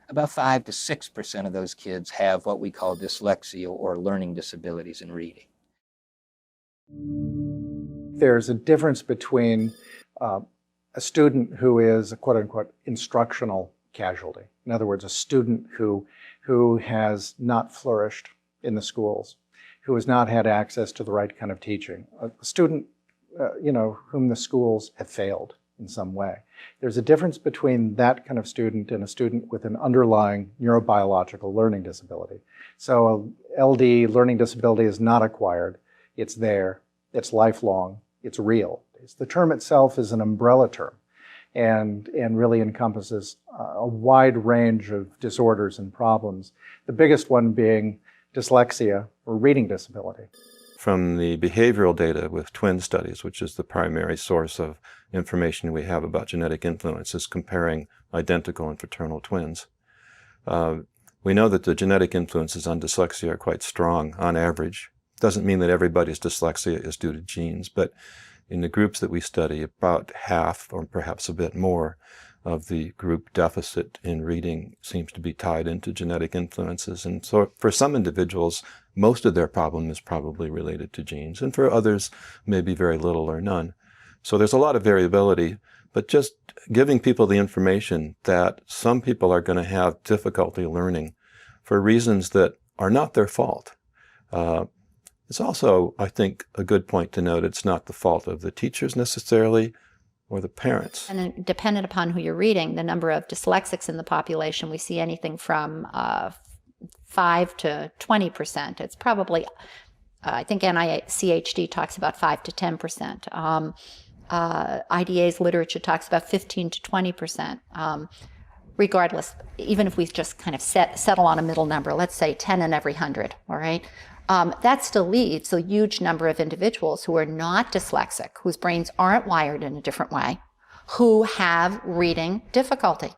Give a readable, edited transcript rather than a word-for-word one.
about 5 to 6% of those kids have what we call dyslexia or learning disabilities in reading. There's a difference between a student who is a quote-unquote instructional casualty. In other words, a student who has not flourished in the schools, who has not had access to the right kind of teaching, a student whom the schools have failed in some way. There's a difference between that kind of student and a student with an underlying neurobiological learning disability. So a LD, learning disability, is not acquired. It's there. It's lifelong. It's real. The term itself is an umbrella term and really encompasses a wide range of disorders and problems, the biggest one being dyslexia or reading disability. From the behavioral data with twin studies, which is the primary source of information we have about genetic influences comparing identical and fraternal twins, we know that the genetic influences on dyslexia are quite strong on average. Doesn't mean that everybody's dyslexia is due to genes, but in the groups that we study, about half or perhaps a bit more of the group deficit in reading seems to be tied into genetic influences. And so for some individuals, most of their problem is probably related to genes, and for others, maybe very little or none. So there's a lot of variability, but just giving people the information that some people are going to have difficulty learning for reasons that are not their fault. It's also, I think, a good point to note it's not the fault of the teachers necessarily, or the parents. And dependent upon who you're reading, the number of dyslexics in the population, we see anything from 5 to 20%. It's probably, I think NICHD talks about 5 to 10%. IDA's literature talks about 15 to 20%. Regardless, even if we just kind of settle on a middle number, let's say 10 in every 100, all right? That still leaves a huge number of individuals who are not dyslexic, whose brains aren't wired in a different way, who have reading difficulty.